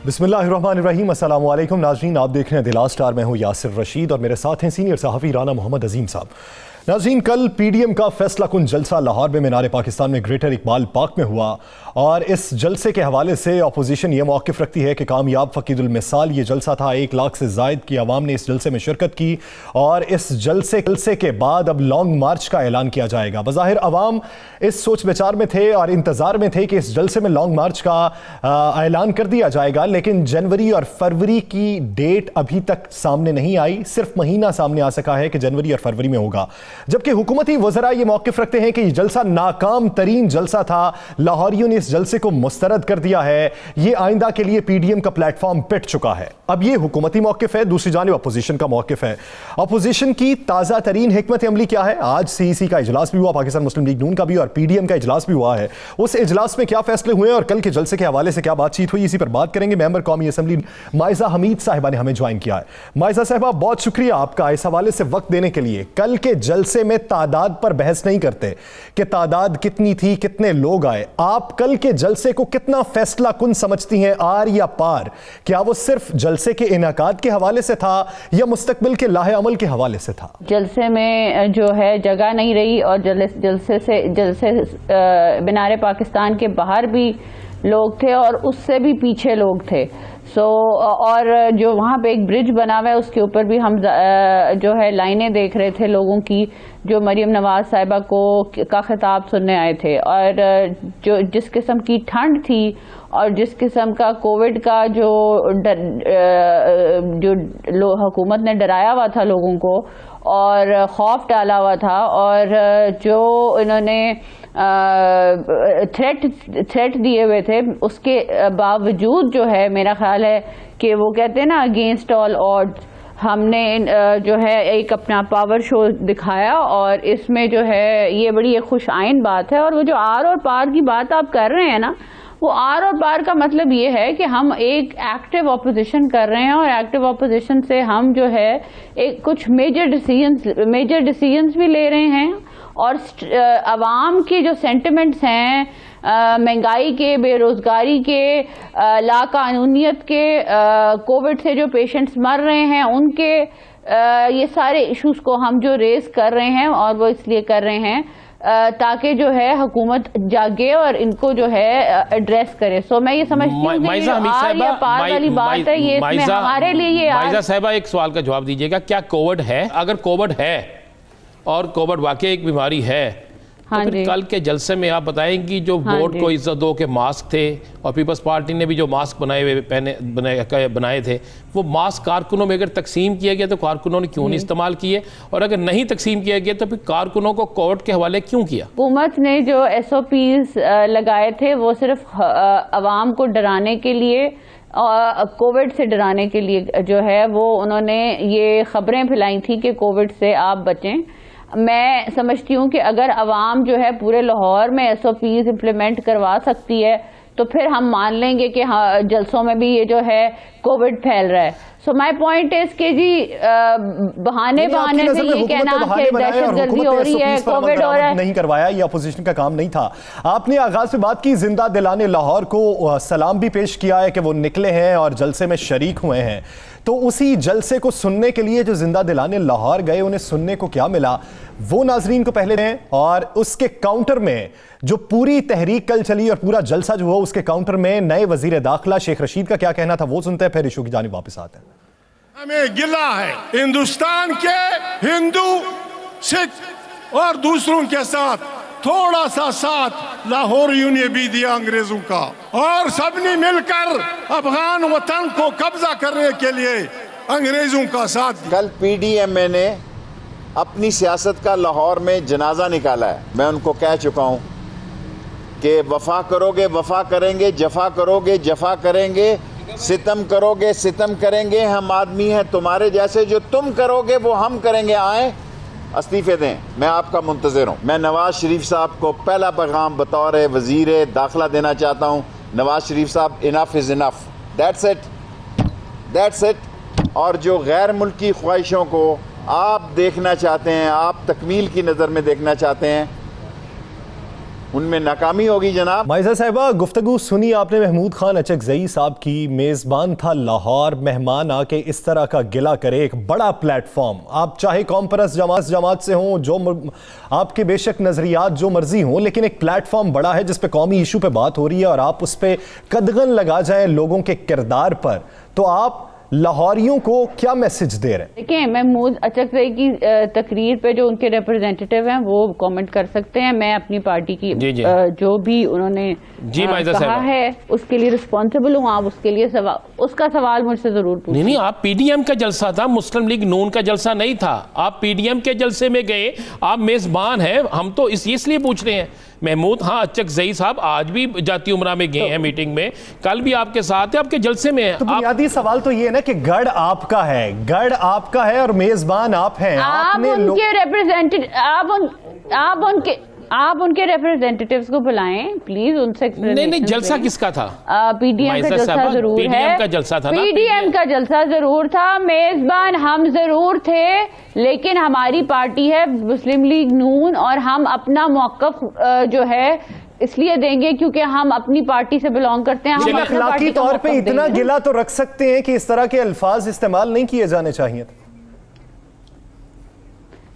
बिस्मिल्लाहिर्रहमानिर्रहीम, अस्सलाम वालेकुम नाज़रीन, आप देख रहे हैं द लास्ट स्टार। मैं हूं यासिर रशीद और मेरे साथ हैं सीनियर सहाफ़ी राना मोहम्मद अजीम साहब। नाज़रीन, कल पीडीएम का फैसला कुन जलसा लाहौर में मीनार पाकिस्तान में ग्रेटर इकबाल पार्क में हुआ और इस जलसे के हवाले से अपोजिशन ये मौक़िफ़ रखती है कि कामयाब फ़कीदुल मिसाल ये जलसा था। 1 लाख से ज़ायद की आवाम ने इस जलसे में शिरकत की और इस जलसे के बाद अब लॉन्ग मार्च का ऐलान किया जाएगा। बज़ाहिर अवाम इस सोच विचार में थे और इंतज़ार में थे कि इस जलसे में लॉन्ग मार्च का ऐलान कर दिया जाएगा, लेकिन जनवरी और फरवरी की डेट अभी तक सामने नहीं आई। सिर्फ महीना सामने आ सका है कि जनवरी और फरवरी में होगा, जबकि हुकूमती वज़रा ये मौक़िफ़ रखते हैं कि ये जलसा नाकाम तरीन जलसा था। लाहौरियों ने इस जलसे को मुस्तरद कर दिया है। ये आइंदा के लिए पीडीएम का प्लेटफॉर्म पिट चुका है। अब ये हुकूमती मौक़िफ़ है, दूसरी जानिब अपोजिशन का मौक़िफ़ है। अपोजिशन की ताज़ा तरीन हिकमत अमली क्या है? आज सीईसी का इजलास भी हुआ, पाकिस्तान मुस्लिम लीग नून का भी, और पीडीएम का इजलास भी हुआ है। उस इजलास में क्या फैसले हुए और कल के जलसे के हवाले से क्या बातचीत हुई, इसी पर बात करेंगे। मेंबर कौमी असम्बली माइजा हमीद साहिबा ने हमें ज्वाइन किया है। माइजा साहिबा, बहुत शुक्रिया आपका इस हवाले से वक्त देने के लिए। कल के जलसे में तादाद पर बहस नहीं करते कि तादाद कितनी थी, कितने लोग आए। आप कल के जलसे को कितना फैसला कुन समझती हैं, आर या पार? क्या वो सिर्फ जलसे के इनाकाद के हवाले से था या मुस्तकबिल के लाहे अमल के हवाले से था? जलसे में जो है जगह नहीं रही और जलसे मीनार पाकिस्तान के बाहर भी लोग थे और उससे भी पीछे लोग थे। और जो वहाँ पे एक ब्रिज बना हुआ है उसके ऊपर भी हम जो है लाइनें देख रहे थे लोगों की जो मरियम नवाज साहिबा का खिताब सुनने आए थे। और जो जिस किस्म की ठंड थी और जिस किस्म का कोविड का जो हुकूमत ने डराया हुआ था लोगों को और खौफ डाला हुआ था, और जो इन्होंने थ्रेट दिए हुए थे, उसके बावजूद जो है मेरा ख्याल है कि वो कहते हैं ना अगेंस्ट ऑल ऑड्स, हमने जो है एक अपना पावर शो दिखाया। और इसमें जो है ये बड़ी एक खुश आइन बात है। और वो जो आर और पार की बात आप कर रहे हैं ना, वो आर और पार का मतलब ये है कि हम एक एक्टिव ऑपोजिशन कर रहे हैं और एक्टिव ऑपोजिशन से हम जो है एक कुछ मेजर डिसीजंस भी ले रहे हैं। और अवाम के जो सेंटिमेंट्स हैं, महंगाई के, बेरोजगारी के, लाकानूनियत के, कोविड से जो पेशेंट्स मर रहे हैं उनके, ये सारे इश्यूज को हम जो रेज कर रहे हैं, और वो इसलिए कर रहे हैं ताकि जो है हुकूमत जागे और इनको जो है एड्रेस करे। सो मैं ये समझती हूँ कि आर या पार वाली बात है, ये इसमें हमारे लिए ये। माइजा साहिबा, एक सवाल का जवाब दीजिएगा, क्या कोविड है? अगर कोविड है और कोविड वाकई एक बीमारी है, हाँ, तो फिर कल के जलसे में आप बताएंगी जो वोट को इज्जत दो के मास्क थे, और पीपल्स पार्टी ने भी जो मास्क बनाए थे, वो मास्क कारकुनों में अगर तकसीम किया गया तो कारकुनों ने क्यों नहीं इस्तेमाल किए, और अगर नहीं तकसीम किया गया तो फिर कारकुनों को कोविड के हवाले क्यों किया? हुकूमत ने जो SOPs लगाए थे वो सिर्फ अवाम को डराने के लिए, कोविड से डराने के लिए जो है वो उन्होंने ये खबरें फैलाई थी कि कोविड से आप बचें। मैं समझती हूँ कि अगर अवाम जो है पूरे लाहौर में SOPs इम्प्लीमेंट करवा सकती है तो फिर हम मान लेंगे कि हाँ, जलसों में भी ये जो है कोविड फैल रहा है। सो माय पॉइंट इज कि जी बहाने से ये कहना कि दहशतगर्दी हो रही है, कोविड हो रहा है, नहीं करवाया, ये अपोजिशन का काम नहीं था। आपने आगाज में बात की जिंदा दिलाने लाहौर को, सलाम भी पेश किया है कि वो निकले हैं और जलसे में शरीक हुए हैं। तो उसी जलसे को सुनने के लिए जो जिंदा दिलाने लाहौर गए, उन्हें सुनने को क्या मिला वो नाजरीन को पहले दें, और उसके काउंटर में जो पूरी तहरीक कल चली और पूरा जलसा जो हुआ उसके काउंटर में नए वजीर दाखिला शेख रशीद का क्या कहना था वो सुनते हैं, फिर इशू की जानिब वापस आते हैं। हमें गिला है हिंदुस्तान के हिंदू, सिख और दूसरों के साथ थोड़ा सा साथ लाहौरियों ने भी दिया अंग्रेजों का, और सबने मिलकर अफगान वतन को कब्जा करने के लिए अंग्रेजों का साथ। कल PDMA ने अपनी सियासत का लाहौर में जनाजा निकाला है। मैं उनको कह चुका हूं कि वफा करोगे वफा करेंगे, जफा करोगे जफा करेंगे, सितम करोगे सितम करेंगे, हम आदमी हैं तुम्हारे जैसे, जो तुम करोगे वो हम करेंगे, आए इस्तीफे दें, मैं आपका मुंतज़िर हूँ। मैं नवाज शरीफ साहब को पहला पैगाम बतौर वज़ीर दाखिला देना चाहता हूँ। नवाज शरीफ साहब, enough is enough, that's it. और जो गैर मुल्की ख्वाहिशों को आप देखना चाहते हैं, आप तकमील की नज़र में देखना चाहते हैं, उनमें नाकामी होगी जनाब। माइजा साहिबा, गुफ्तगू सुनी आपने महमूद खान अचकजई साहब की। मेज़बान था लाहौर, मेहमान आके इस तरह का गिला करे। एक बड़ा प्लेटफॉर्म, आप चाहे कौम परस्त जमात से हों, जो आपके बेशक नजरियात जो मर्जी हों, लेकिन एक प्लेटफॉर्म बड़ा है जिस पे कौमी इशू पे बात हो रही है और आप उस पे कदगन लगा जाएं लोगों के किरदार पर, तो आप लाहौरियों को क्या मैसेज दे रहे हैं? देखिए, महमूद अचकजई की तकरीर पे जो उनके रिप्रेजेंटेटिव हैं वो कमेंट कर सकते हैं। मैं अपनी पार्टी की जो भी उन्होंने कहा है उसके लिए रिस्पॉन्सिबल हूँ। आप उसके लिए उसका सवाल मुझसे जरूर पूछिए। नहीं, आप पीडीएम का जलसा था, मुस्लिम लीग नून का जलसा नहीं था। आप पीडीएम के जलसे में गए, आप मेजबान हैं। हम तो इसलिए पूछ रहे हैं। महमूद हाँ अचकजई साहब आज भी जाती उमरा में गए हैं मीटिंग में, कल भी आपके साथ है, आपके जलसे में है। तो बुनियादी सवाल तो ये है ना कि गढ़ आपका है और मेजबान आप हैं। आप उनके रिप्रेजेंटेटिव्स को बुलाएं प्लीज, उनसे नहीं, जलसा किसका था? पीडीएम का जलसा जरूर है। पीडीएम का जलसा था ना? पीडीएम का जलसा जरूर था। मेजबान हम जरूर थे, लेकिन हमारी पार्टी है मुस्लिम लीग नून और हम अपना मौक़िफ़ जो है इसलिए देंगे क्योंकि हम अपनी पार्टी से बिलोंग करते हैं। हम अखलाकी तौर पे इतना गिला तो रख सकते हैं कि इस तरह के अल्फाज इस्तेमाल नहीं किए जाने चाहिए।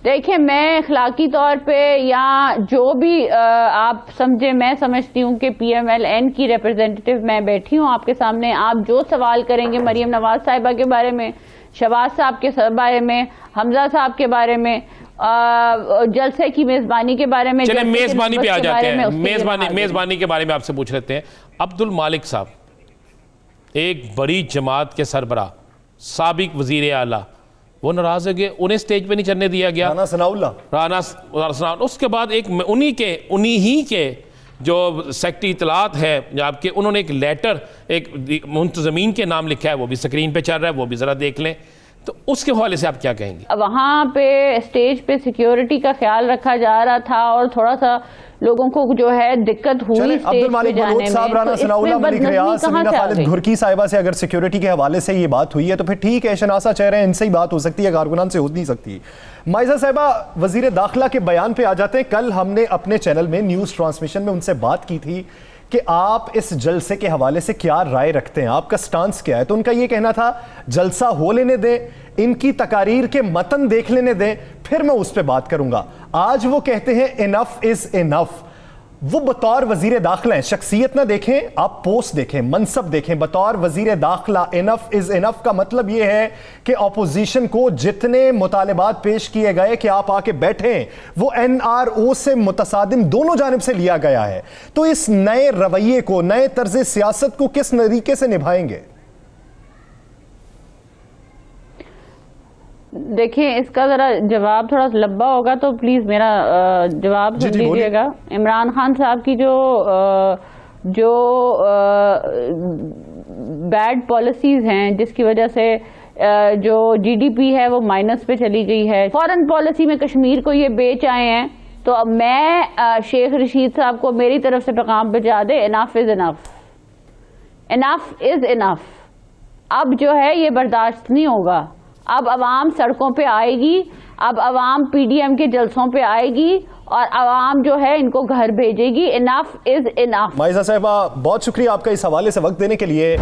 देखिए, मैं अखलाकी तौर पे या जो भी आप समझे, मैं समझती हूँ कि PMLN की रिप्रेजेंटेटिव मैं बैठी हूँ आपके सामने। आप जो सवाल करेंगे मरियम नवाज साहिबा के बारे में, शहबाज साहब के बारे में, हमजा साहब के बारे में, जलसे की मेजबानी के बारे में, चले मेजबानी पे आ जाते हैं। मेजबानी के बारे में आपसे पूछ लेते हैं। अब्दुल मालिक साहब एक बड़ी जमात के सरबराह, साबिक वजीर आला, वो नाराज हो गए, उन्हें स्टेज पे नहीं चढ़ने दिया गया। राना सनाउल्लाह। उसके बाद एक उन्हीं ही के जो सेक्रेटरी इतलात है आपके, उन्होंने एक लेटर एक मुंतजमीन के नाम लिखा है, वो भी स्क्रीन पे चल रहा है, वो भी जरा देख लें। तो उसके हवाले से आप क्या कहेंगे? वहाँ पे स्टेज पे सिक्योरिटी का ख्याल रखा जा रहा था और थोड़ा सा लोगों को जो है दिक्कत हुई। अब्दुल मालिक बलोच साहब, राना सनाउल्लाह, मलिक रियाज, समीना खालिद घुरकी साहिबा से अगर सिक्योरिटी के हवाले से ये बात हुई है तो फिर ठीक है, शनासा चेहरे इनसे ही बात हो सकती है, कारकुनान से हो नहीं सकती। माइजा साहिबा, वजीर दाखिला के बयान पे आ जाते हैं। कल हमने अपने चैनल में न्यूज़ ट्रांसमिशन में उनसे बात की थी कि आप इस जलसे के हवाले से क्या राय रखते हैं, आपका स्टांस क्या है। तो उनका ये कहना था जलसा हो लेने दें, इनकी तकारीर के मतन देख लेने दें, फिर मैं उस पर बात करूंगा। आज वो कहते हैं इनफ इज इनफ। वो बतौर वजीर दाखिला हैं, शख्सियत ना देखें, आप पोस्ट देखें, मनसब देखें। बतौर वजीर दाखिला इनफ इज इनफ का मतलब यह है कि अपोजिशन को जितने मुतालिबात पेश किए गए कि आप आके बैठें, वो NRO से मुतसादिम दोनों जानिब से लिया गया है। तो इस नए रवैये को, नए तर्ज सियासत को किस तरीके से निभाएंगे? देखिए, इसका जरा जवाब थोड़ा लंबा होगा तो प्लीज मेरा जवाब सुन लीजिएगा। इमरान खान साहब की जो बैड पॉलिसीज हैं, जिसकी वजह से जो GDP है वो माइनस पे चली गई है, फॉरेन पॉलिसी में कश्मीर को ये बेच आए हैं, तो अब मैं शेख रशीद साहब को मेरी तरफ से पैगाम भिजा दे, enough is enough, enough is enough. अब जो है ये बर्दाश्त नहीं होगा। अब अवाम सड़कों पे आएगी, अब अवाम PDM के जलसों पे आएगी और अवाम जो है इनको घर भेजेगी। Enough is enough. माइजा साहिबा, बहुत शुक्रिया आपका इस हवाले से वक्त देने के लिए।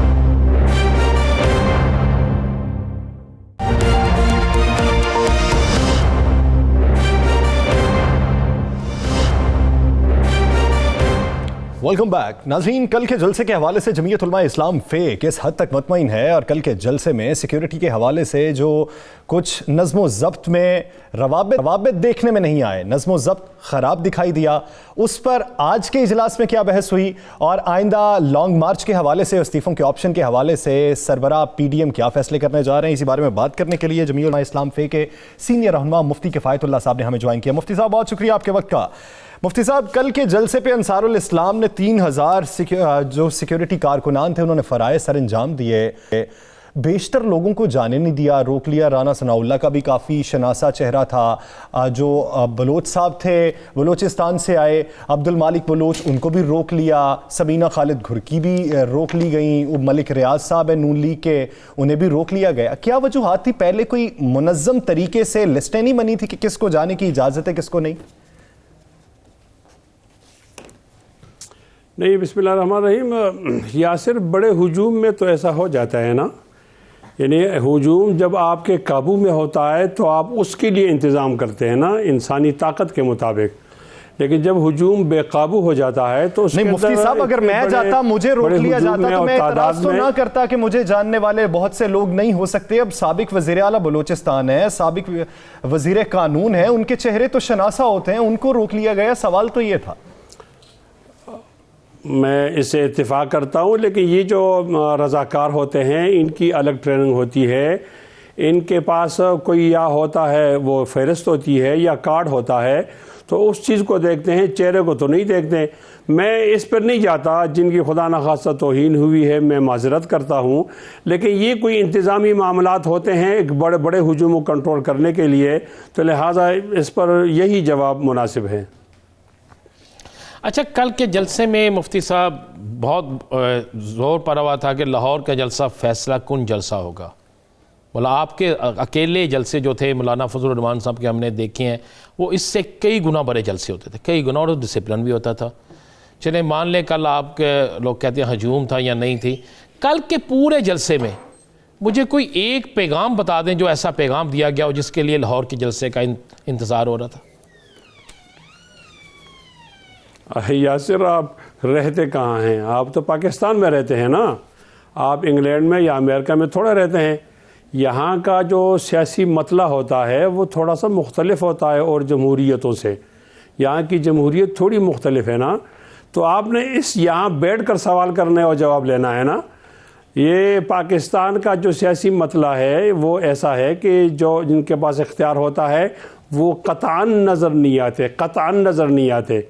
वेलकम बैक नाज़रीन। कल के जलसे के हवाले से जमीयत उलमा इस्लाम फे किस हद तक मुतमईन है और कल के जलसे में सिक्योरिटी के हवाले से जो कुछ नज़्म ज़ब्त में रवाबित देखने में नहीं आए, नज़्म ज़ब्त ख़राब दिखाई दिया, उस पर आज के इजलास में क्या बहस हुई और आइंदा लॉन्ग मार्च के हवाले से, इस्तीफ़ों के ऑप्शन के हवाले से सरबराह PDM क्या फैसले करने जा रहे हैं, इसी बारे में बात करने के लिए जमीयत उलमा इस्लाम फे के सीनियर रहनुमा मुफ्ती किफ़ायतुल्लाह साहब ने हमें ज्वाइन किया। मुफ्ती साहब, बहुत शुक्रिया आपके वक्त का। मुफ्ती साहब, कल के जलसे पे अंसारुल इस्लाम ने 3000 जो सिक्योरिटी कारकुनान थे उन्होंने फ़राइज़ सर अंजाम दिए, बेशतर लोगों को जाने नहीं दिया, रोक लिया। राना सनाउल्लाह का भी काफ़ी शनासा चेहरा था, जो बलोच साहब थे बलोचिस्तान से आए, अब्दुल मालिक बलोच, उनको भी रोक लिया, समीना खालिद घुरकी भी रोक ली गई, मलिक रियाज साहब है नून लीग के, उन्हें भी रोक लिया गया। क्या वजूहात थी? पहले कोई मुनज़्ज़म तरीके से लिस्टें नहीं बनी थी कि किसको जाने की इजाज़त है किसको नहीं? नहीं, बिस्मिल्लाहिर्रहमानिर्रहीम। यासिर, बड़े हुजूम में तो ऐसा हो जाता है ना, यानी हुजूम जब आपके काबू में होता है तो आप उसके लिए इंतज़ाम करते हैं ना, इंसानी ताकत के मुताबिक। लेकिन जब हुजूम बेकाबू हो जाता है तो नहीं मुफ्ती साहब, अगर मैं जाता, मुझे रोक लिया जाता तो मैं इतराज़ तो ना करता कि मुझे जानने वाले बहुत से लोग नहीं हो सकते। अब साबिक वज़ीर आला बलूचिस्तान है, साबिक वज़ीर कानून है, उनके चेहरे तो शनासा होते हैं, उनको रोक लिया गया। सवाल तो ये था। मैं इससे इत्तेफाक करता हूँ, लेकिन ये जो रज़ाकार होते हैं इनकी अलग ट्रेनिंग होती है। इनके पास कोई या होता है वो फ़हरिस्त होती है या कार्ड होता है, तो उस चीज़ को देखते हैं, चेहरे को तो नहीं देखते। मैं इस पर नहीं जाता, जिनकी खुदा न खास्ता तौहीन हुई है मैं माजरत करता हूँ, लेकिन ये कोई इंतज़ामी मामलात होते हैं एक बड़े बड़े हुजूम को कंट्रोल करने के लिए, तो लिहाजा इस पर यही जवाब मुनासिब है। अच्छा, कल के जलसे में मुफ्ती साहब बहुत ज़ोर पड़ा हुआ था कि लाहौर का जलसा फैसला कुन जलसा होगा। बोला आपके अकेले जलसे जो थे मौलाना फजल रहमान साहब के हमने देखे हैं, वो इससे कई गुना बड़े जलसे होते थे, कई गुना, और डिसिप्लिन भी होता था। चले मान लें कल आपके लोग कहते हैं हजूम था या नहीं थी, कल के पूरे जलसे में मुझे कोई एक पैगाम बता दें जो ऐसा पैगाम दिया गया हो जिसके लिए लाहौर के जलसे का इंतज़ार हो रहा था। यासिर, आप रहते कहाँ हैं? आप तो पाकिस्तान में रहते हैं ना, आप इंग्लैंड में या अमेरिका में थोड़ा रहते हैं। यहाँ का जो सियासी मतला होता है वो थोड़ा सा मुख्तलिफ होता है और जमहूरियतों से। यहाँ की जमहूरियत थोड़ी मुख्तलिफ है ना, तो आपने इस यहाँ बैठ कर सवाल करने और जवाब लेना है ना। ये पाकिस्तान का जो सियासी मतला है वो ऐसा है कि जो जिनके पास इख्तियार होता है वो कतआन नज़र नहीं आते, कतआन नज़र नहीं आते,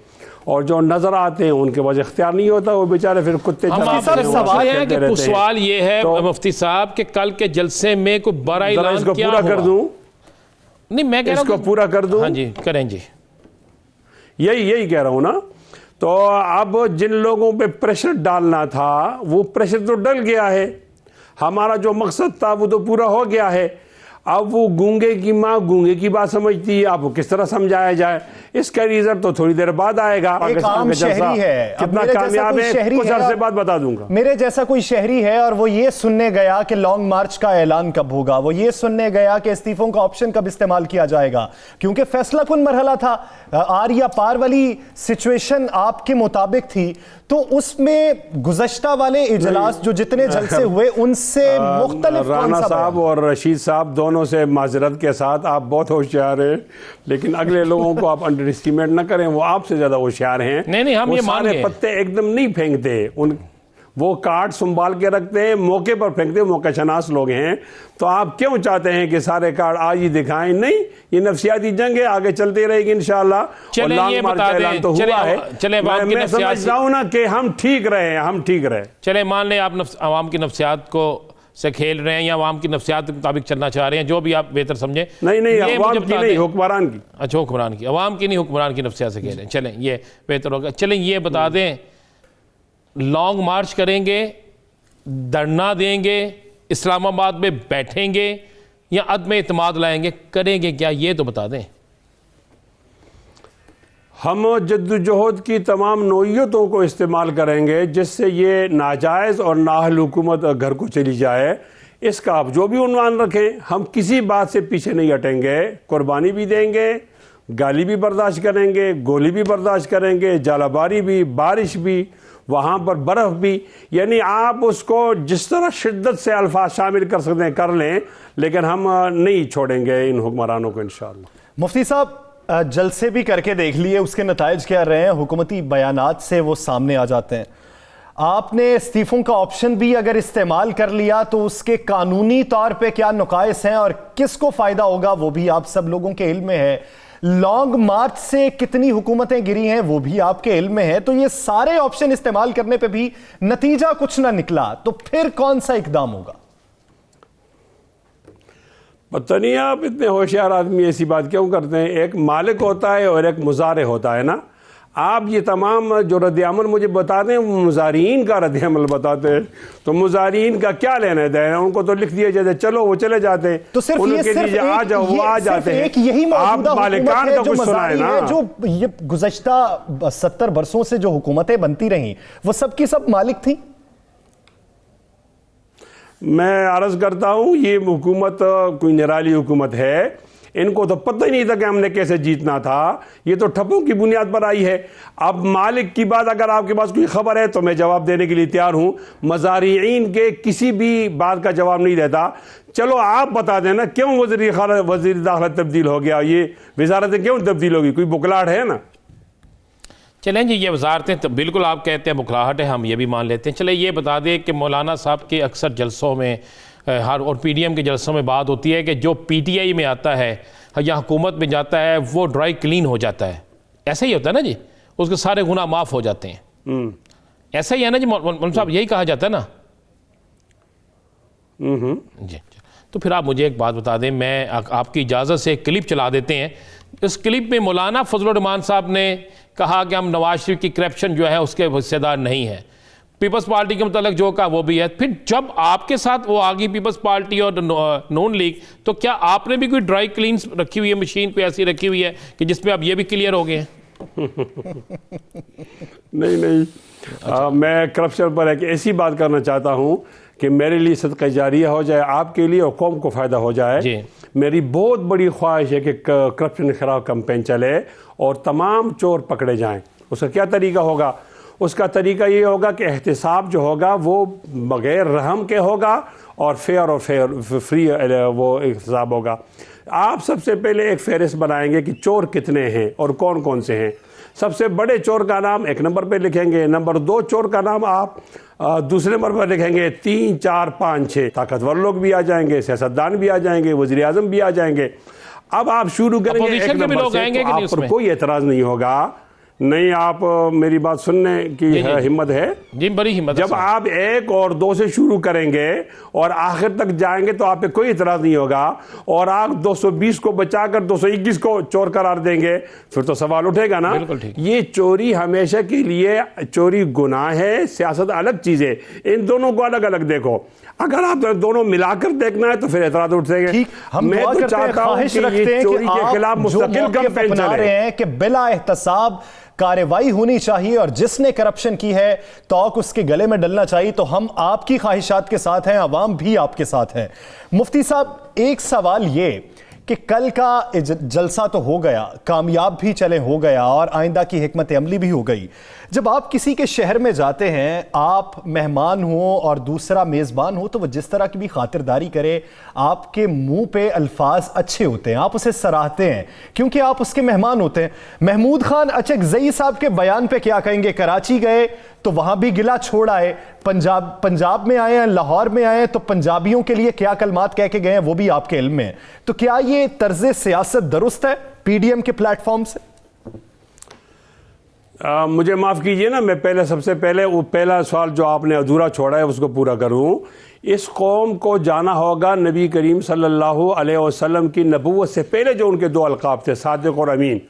और जो नजर आते हैं उनके पास इख्तियार नहीं होता, वो बेचारे फिर कुत्ते सवाल ये है तो, मुफ्ती साहब के कल के जलसे में कोई बड़ा ऐलान इसको क्या पूरा हुआ? कर दूं? नहीं, मैं कह रहा हूं इसको पूरा कर दूं? हाँ जी, करें जी। यही कह रहा हूं ना। तो अब जिन लोगों पे प्रेशर डालना था वो प्रेशर तो डल गया है, हमारा जो मकसद था वो तो पूरा हो गया है। अब वो गूंगे की माँ गूंगे की बात समझती है, अब वो किस तरह समझाया जाए, इसका रिजल्ट तो थोड़ी देर बाद आएगा। एक आम शहरी है, कितना कामयाब है कुछ अर्से बाद बता दूंगा। मेरे जैसा कोई शहरी है और वो ये सुनने गया कि लॉन्ग मार्च का ऐलान कब होगा, वो ये सुनने गया कि इस्तीफों का ऑप्शन कब इस्तेमाल किया जाएगा, क्योंकि फैसला कुन मरहला था, आर या पार वाली सिचुएशन आपके मुताबिक थी। तो उसमें गुज़श्ता वाले इजलास जो जितने जलसे हुए उनसे मुख्तलिफ राना साहब और रशीद साहब दोनों से माजरत के साथ, आप बहुत होशियार हैं, लेकिन अगले लोगों को आप अंडर एस्टिमेट ना करें, वो आपसे ज्यादा होशियार हैं। नहीं, हम ये मान सारे पत्ते एकदम नहीं फेंकते, उन वो कार्ड संभाल के रखते हैं, मौके पर फेंकते हैं, मौका शनास लोग हैं। तो आप क्यों चाहते हैं कि सारे कार्ड आज ही दिखाएं? नहीं, ये नफसियाती जंग है, आगे चलती रहेगी इंशाल्लाह। चले ये बता दें, तो हुआ है, मैं समझता हूं ना कि हम ठीक रहे, हम ठीक रहे। चले मान लें आप आवाम की नफ्सियात को से खेल रहे हैं या आवाम की नफ्सियात के मुताबिक चलना चाह रहे हैं, जो भी आप बेहतर समझें। नहीं, अवाम की नहीं, हुक्मरान की। अच्छा, हुक्मरान की, अवाम की नहीं, हुक्मरान की नफ्सियात से खेल रहे हैं। चलें, ये बेहतर होगा। चलें ये बता दें, लॉन्ग मार्च करेंगे, धरना देंगे, इस्लामाबाद में बैठेंगे या अदम एतमाद लाएंगे, करेंगे क्या, ये तो बता दें। हम जद्दोजहद की तमाम नौइयतों को इस्तेमाल करेंगे जिससे ये नाजायज़ और नाअहल हुकूमत घर को चली जाए। इसका आप जो भी उन्वान रखें, हम किसी बात से पीछे नहीं हटेंगे। कुर्बानी भी देंगे, गाली भी बर्दाश्त करेंगे, गोली भी बर्दाश्त करेंगे, जालाबारी भी, बारिश भी, वहाँ पर बर्फ़ भी, यानी आप उसको जिस तरह शिद्दत से अल्फाज शामिल कर सकते हैं कर लें, लेकिन हम नहीं छोड़ेंगे इन हुक्मरानों को इंशाअल्लाह। मुफ्ती साहब, जलसे भी करके देख लिए, उसके नताइज क्या रहे हैं, हुकूमती बयानात से वो सामने आ जाते हैं। आपने इस्तीफों का ऑप्शन भी अगर इस्तेमाल कर लिया तो उसके कानूनी तौर पे क्या नुकाइस हैं और किसको फ़ायदा होगा वो भी आप सब लोगों के इल्म में है। लॉन्ग मार्च से कितनी हुकूमतें गिरी हैं वो भी आपके इल्म में है। तो ये सारे ऑप्शन इस्तेमाल करने पे भी नतीजा कुछ ना निकला, तो फिर कौन सा इकदाम होगा? पता नहीं आप इतने होशियार आदमी ऐसी बात क्यों करते हैं। एक मालिक होता है और एक मुजारे होता है ना। आप ये तमाम जो रद्द-ए-अमल मुझे बताते हैं, मुज़ारीन का रद्द-ए-अमल बताते हैं, तो मुज़ारीन का क्या लेना देना? उनको तो लिख दिया जाता है, चलो वो चले जाते हैं, तो सिर्फ उनके लिए आ जाओ, वो आ जाते हैं। यही आप मालिकान का कुछ सुनाए ना, जो ये गुज़श्ता 70 बरसों से जो हुकूमतें बनती रहीं, वो सब की सब मालिक थी। मैं अर्ज करता हूं, ये हुकूमत कोई निराली हुकूमत है, इनको तो पता ही नहीं था कि हमने कैसे जीतना था, ये तो ठप्पों की बुनियाद पर आई है। अब मालिक की बात अगर आपके पास कोई खबर है तो मैं जवाब देने के लिए तैयार हूं, मज़ारिईन के किसी भी बात का जवाब नहीं देता। चलो आप बता देना क्यों वज़ीर दाखिला तब्दील हो गया, ये वजारतें क्यों तब्दील होगी? कोई बुकलाहट है ना? चलें जी, ये वजारतें तो बिल्कुल आप कहते हैं बुखलाहट है, हम ये भी मान लेते हैं। चले ये बता दें कि मौलाना साहब के अक्सर जलसों में हर और पीडीएम के जलसों में बात होती है कि जो पीटीआई में आता है या हुकूमत में जाता है वो ड्राई क्लीन हो जाता है। ऐसा ही होता है ना जी, उसके सारे गुनाह माफ़ हो जाते हैं। ऐसा ही है ना जी मौलाना साहब, यही कहा जाता है ना? जी। तो फिर आप मुझे एक बात बता दें, मैं आपकी इजाज़त से एक क्लिप चला देते हैं। इस क्लिप में मौलाना फजलुर रहमान साहब ने कहा कि हम नवाज शरीफ की करप्शन जो है उसके हिस्सेदार नहीं है। पीपल्स पार्टी के मतलब जो कहा वो भी है। फिर जब आपके साथ वो आ गई पीपल्स पार्टी और नून लीग, तो क्या आपने भी कोई ड्राई क्लीन रखी हुई है, मशीन कोई ऐसी रखी हुई है कि जिसमें अब ये भी क्लियर हो गए हैं? नहीं, मैं करप्शन पर एक ऐसी बात करना चाहता हूं कि मेरे लिए सदका जारिया हो जाए, आपके लिए और कौम को फ़ायदा हो जाए। मेरी बहुत बड़ी ख्वाहिश है कि करप्शन के खिलाफ कैंपेन चले और तमाम चोर पकड़े जाएं। उसका क्या तरीका होगा? उसका तरीका ये होगा कि एहतिसाब जो होगा वो बग़ैर रहम के होगा और फेयर और फ्री वो एहतिसाब होगा। आप सबसे पहले एक फहरिस्त बनाएंगे कि चोर कितने हैं और कौन कौन से हैं। सबसे बड़े चोर का नाम एक नंबर पे लिखेंगे, नंबर 2 चोर का नाम आप दूसरे नंबर पर लिखेंगे, 3, 4, 5, 6 ताकतवर लोग भी आ जाएंगे, सियासतदान भी आ जाएंगे, वज़ीर आज़म भी आ जाएंगे। अब आप शुरू करेंगे एक नंबर से, तो आप पर कोई एतराज़ नहीं होगा। नहीं, आप मेरी बात सुनने की हिम्मत है जी, बड़ी हिम्मत। जब आप 1 और 2 से शुरू करेंगे और आखिर तक जाएंगे तो आप पे कोई इतराज नहीं होगा, और आप 220 को बचाकर 221 को चोर करार देंगे, फिर तो सवाल उठेगा ना। ये चोरी हमेशा के लिए, चोरी गुनाह है, सियासत अलग चीज है। इन दोनों को अलग अलग देखो। अगर आप दोनों मिलाकर देखना है तो फिर एतराज उठेंगे। मैं तो चाहता हूं कि ये चोरी के खिलाफ मुस्तकिल कैंपेन चले रहे हैं कि बिला एहतसाब कार्रवाई होनी चाहिए और जिसने करप्शन की है तौक उसके गले में डलना चाहिए। तो हम आपकी ख्वाहिशात के साथ हैं, अवाम भी आपके साथ है। मुफ्ती साहब, एक सवाल ये कि कल का जलसा तो हो गया, कामयाब भी चले हो गया और आइंदा की हिकमत अमली भी हो गई। जब आप किसी के शहर में जाते हैं, आप मेहमान हो और दूसरा मेज़बान हो, तो वह जिस तरह की भी खातिरदारी करे, आपके मुंह पे अल्फाज अच्छे होते हैं, आप उसे सराहते हैं क्योंकि आप उसके मेहमान होते हैं। महमूद खान अचकज़ई साहब के बयान पे क्या कहेंगे? कराची गए तो वहां भी गिला छोड़ आए, पंजाब में आए हैं, लाहौर में आए हैं, तो पंजाबियों के लिए क्या कलमात कह के गए हैं वो भी आपके इल्म में है। तो क्या ये तर्ज सियासत दुरुस्त है पीडीएम के प्लेटफॉर्म से? मुझे माफ़ कीजिए ना, मैं सबसे पहले वो पहला सवाल जो आपने अधूरा छोड़ा है उसको पूरा करूं। इस कौम को जाना होगा नबी करीम सल्लल्लाहु अलैहि वसल्लम की नबूवत से पहले जो उनके 2 अलकाब थे, सादिक और अमीन।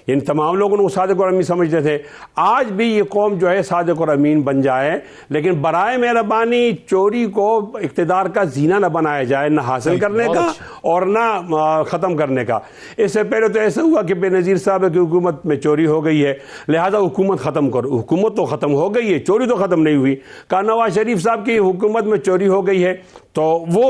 इन तमाम लोगों को सादिक और अमीन समझते थे। आज भी ये कौम जो है सादिक और अमीन बन जाए, लेकिन बराए मेहरबानी चोरी को इक़्तिदार का जीना न बनाया जाए, ना हासिल करने का और ना ख़त्म करने का। इससे पहले तो ऐसा हुआ कि बेनज़ीर साहब की हुकूमत में चोरी हो गई है, लिहाजा हुकूमत ख़त्म करो। हुकूमत तो ख़त्म हो गई है, चोरी तो ख़त्म नहीं हुई। कहा नवाज शरीफ साहब की हुकूमत में चोरी हो गई है तो वो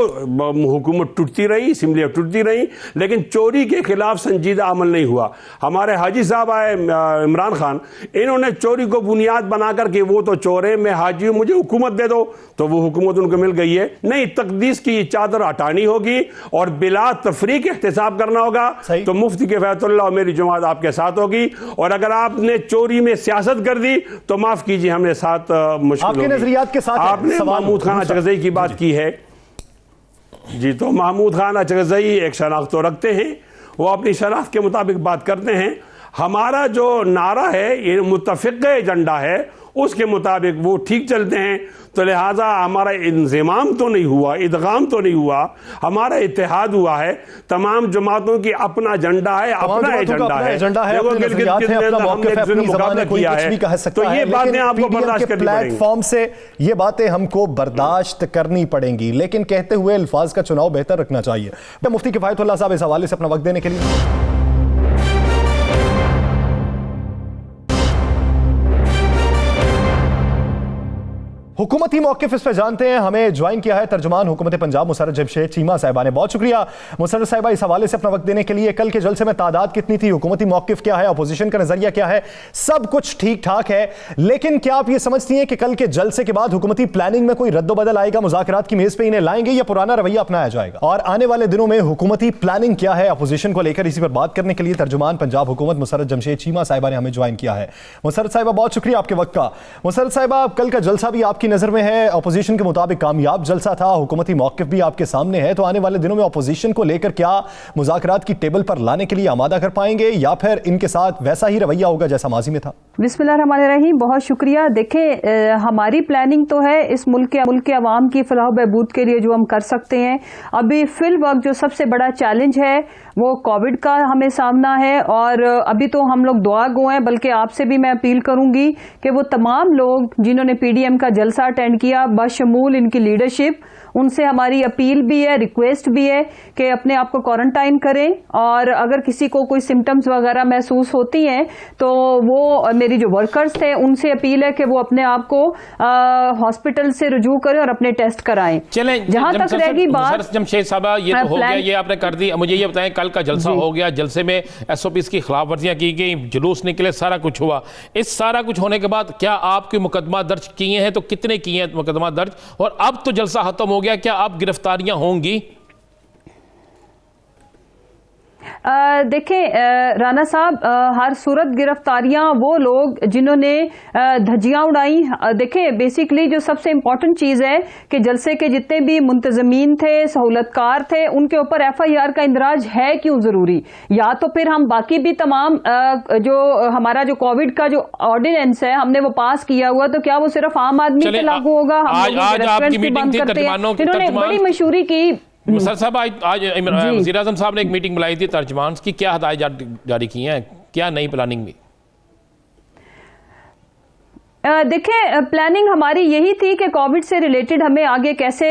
हुकूमत टूटती रही, असम्बलियाँ टूटती रही, लेकिन चोरी के खिलाफ संजीदा अमल नहीं हुआ। हमारे हाजी साहब आए इमरान खान, इन्होंने चोरी को बुनियाद बनाकर कि वो तो चोर है, मैं हाजी हूँ, मुझे हुकूमत दे दो, तो वो हुकूमत उनको मिल गई है। नहीं, तकदीस की चादर हटानी होगी और बिला तफरीक एहतिसाब करना होगा। तो मुफ्ती किफ़ायतुल्लाह और मेरी जमात आपके साथ होगी, और अगर आपने चोरी में सियासत कर दी तो माफ़ कीजिए, हमने साथ मुश्किल आपके नजरियात के साथ। आपने महमूद खान अचकज़ई की बात की है जी, तो महमूद खान अचकज़ई एक शनाख्त तो रखते हैं, वो अपनी शनाख्त के मुताबिक बात करते हैं। हमारा जो नारा है ये मुत्तफ़िक़ एजेंडा है, उसके मुताबिक वो ठीक चलते हैं। तो लिहाजा हमारा इंज़िमाम तो नहीं हुआ, इदगाम तो नहीं हुआ, हमारा इत्तेहाद हुआ है। तमाम जमातों की अपना एजेंडा है, अपना एजेंडा है, देखो गिलगित हमने एक दूसरे मुकाबला किया है, तो ये बातें आपको बर्दाश्त करनी पड़ेंगी। प्लेटफॉर्म से ये बातें हमको बर्दाश्त करनी पड़ेंगी, लेकिन कहते हुए अल्फाज का चुनाव बेहतर रखना चाहिए। मुफ्ती किफायतुल्लाह साहब इस हवाले से अपना वक्त देने के लिए। हुकूमती मौक़िफ़ इस पर जानते हैं। हमें ज्वाइन किया है तर्जुमान हुकूमत पंजाब मुसर्रत जमशेद चीमा साहिबा ने। बहुत शुक्रिया मुसर्रत साहिबा इस हवाले से अपना वक्त देने के लिए। कल के जलसे में तादाद कितनी थी, हुकूमती मौक़िफ़ क्या है, अपोजिशन का नजरिया क्या है, सब कुछ ठीक ठाक है, लेकिन क्या आप ये समझती हैं कि कल के जलसे के बाद हुकूमती प्लानिंग में कोई रद्दोबदल आएगा, मुज़ाकरात की मेज पे इन्हें लाएंगे या पुराना रवैया अपनाया जाएगा? और आने वाले दिनों में हुकूमती प्लानिंग क्या है अपोजिशन को लेकर, इसी पर बात करने के लिए तर्जुमान पंजाब हुकूमत मुसर्रत जमशेद चीमा साहिबा ने हमें ज्वाइन किया है। मुसर्रत साहिबा बहुत शुक्रिया आपके वक्त का। मुसर्रत साहिबा कल का जलसा भी आपकी नज़र में है, अपोजिशन के मुताबिक कामयाब जलसा था, हुकूमती मौक़िफ़ भी आपके सामने है, तो आने वाले दिनों में अपोजिशन को लेकर क्या मुज़ाकरात की टेबल पर लाने के लिए आमादा कर पाएंगे या फिर इनके साथ वैसा ही रवैया होगा जैसा माजी में था? बिस्मिल्लाहिर्रहमानिर्रहीम, बहुत शुक्रिया। देखें, हमारी प्लानिंग तो है इस मुल्क के अवाम की फलाह बहबूद के लिए जो हम कर सकते हैं। अभी फिल वक्त जो सबसे बड़ा चैलेंज है वो कोविड का हमें सामना है, और अभी तो हम लोग दुआ गो हैं, बल्कि आपसे भी मैं अपील करूंगी कि वो तमाम लोग जिन्होंने पीडीएम का जलसा अटेंड किया, बशमूल इनकी लीडरशिप, उनसे हमारी अपील भी है, रिक्वेस्ट भी है कि अपने आप को क्वारंटाइन करें, और अगर किसी को कोई सिम्टम्स वगैरह महसूस होती हैं तो वो मेरी जो वर्कर्स थे उनसे अपील है कि वो अपने आप को हॉस्पिटल से रुजू करें और अपने टेस्ट कराएं। चलें, जहां तक रहेगी बात जमशेद साहबा, ये तो हो गया, ये आपने कर दी। मुझे ये बताएं, कल का जलसा हो गया, जलसे में एसओपीज की खिलाफ वर्जियां की गई, जुलूस निकले, सारा कुछ हुआ। इस सारा कुछ होने के बाद क्या आपके मुकदमा दर्ज किए हैं, तो कितने किए हैं मुकदमा दर्ज, और अब तो जलसा खत्म हो गया, क्या अब गिरफ्तारियां होंगी? देखें राना साहब, हर सूरत गिरफ्तारियां वो लोग जिन्होंने धज्जियां उड़ाई। देखें, बेसिकली जो सबसे इम्पोर्टेंट चीज़ है कि जलसे के जितने भी मुंतजमीन थे, सहूलतकार थे, उनके ऊपर FIR का इंदराज है क्यों ज़रूरी, या तो फिर हम बाकी भी तमाम जो हमारा जो कोविड का जो ऑर्डिनेंस है हमने वो पास किया हुआ, तो क्या वो सिर्फ आम आदमी पे लागू होगा? हम आज आपकी मीटिंग थी तर्जुमानों की, इन्होंने बड़ी मशहूरी की। सर साहब, आज वज़ीर आज़म साहब ने एक मीटिंग बुलाई थी तर्जुमान की, क्या हदायत जारी की हैं, क्या नई प्लानिंग में? देखें, प्लानिंग हमारी यही थी कि कोविड से रिलेटेड हमें आगे कैसे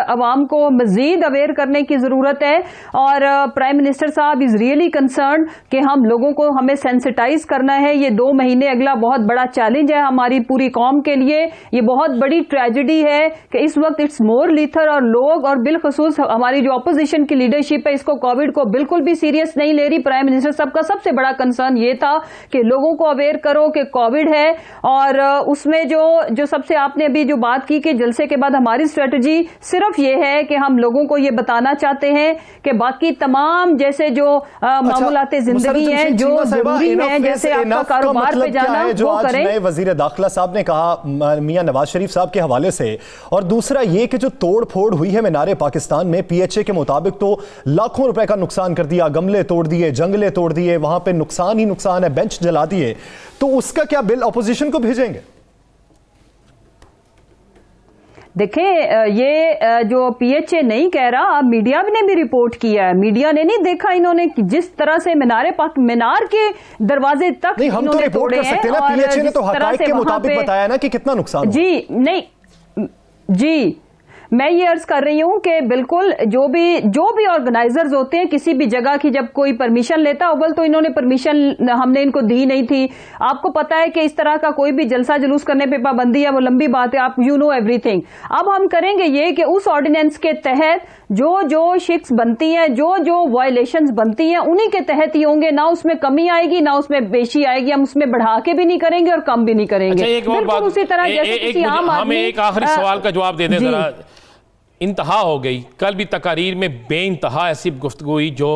अवाम को मजीद अवेयर करने की ज़रूरत है, और प्राइम मिनिस्टर साहब इज़ रियली कंसर्न कि हम लोगों को हमें सेंसिटाइज करना है। ये 2 महीने अगला बहुत बड़ा चैलेंज है हमारी पूरी कौम के लिए, ये बहुत बड़ी ट्रेजेडी है कि इस वक्त इट्स मोर लीथर, और लोग और बिलखसूस हमारी जो अपोजिशन की लीडरशिप है इसको कोविड को बिल्कुल भी सीरियस नहीं ले रही। प्राइम मिनिस्टर साहब का सबसे बड़ा कंसर्न ये था कि लोगों को अवेयर करो कि कोविड है, और उसमें जो सबसे आपने अभी जो बात की कि जलसे के बाद हमारी स्ट्रेटजी सिर्फ ये है कि हम लोगों को ये बताना चाहते हैं कि बाकी तमाम जैसे जो मामूलाते जिंदगी हैं जो जरूरी है, जैसे आपका कारोबार पे जाना वो करें। नए वजीर दाखिला साहब ने कहा मियां नवाज शरीफ साहब के हवाले से, और दूसरा ये कि जो तोड़ फोड़ हुई है मीनार पाकिस्तान में, PHA के मुताबिक तो लाखों रुपए का नुकसान कर दिया, गमले तोड़ दिए, जंगले तोड़ दिए, वहां पे नुकसान ही नुकसान है, बेंच जला दिए, तो उसका क्या बिल अपोजिशन को भेजेंगे? देखें, ये जो PHA नहीं कह रहा, मीडिया ने भी रिपोर्ट किया है, मीडिया ने नहीं देखा इन्होंने जिस तरह से मीनार के दरवाजे तक नहीं, हम तो रिपोर्ट कर सकते हैं ना, PHA ने तो हकायक के मुताबिक बताया ना कि कितना नुकसान हुआ। जी नहीं जी, मैं ये अर्ज कर रही हूँ कि बिल्कुल जो भी ऑर्गेनाइजर्स होते हैं किसी भी जगह की, जब कोई परमिशन लेता अव्वल तो इन्होंने परमिशन हमने इनको दी नहीं थी। आपको पता है कि इस तरह का कोई भी जलसा जुलूस करने पे पाबंदी है, वो लंबी बात है, आप यू नो एवरीथिंग। अब हम करेंगे ये कि उस ऑर्डिनेंस के तहत जो शिक्स बनती हैं, जो वायलेशंस बनती हैं, उन्हीं के तहत ही होंगे, ना उसमें कमी आएगी ना उसमें बेशी आएगी, हम उसमें बढ़ा के भी नहीं करेंगे और कम भी नहीं करेंगे। बिल्कुल उसी तरह जैसे किसी आम आदमी। हमें एक आखिरी सवाल का जवाब दे दें जरा। इंतहा हो गई, कल भी तकारीर में बेइंतहा ऐसी गुफ्तगू हुई जो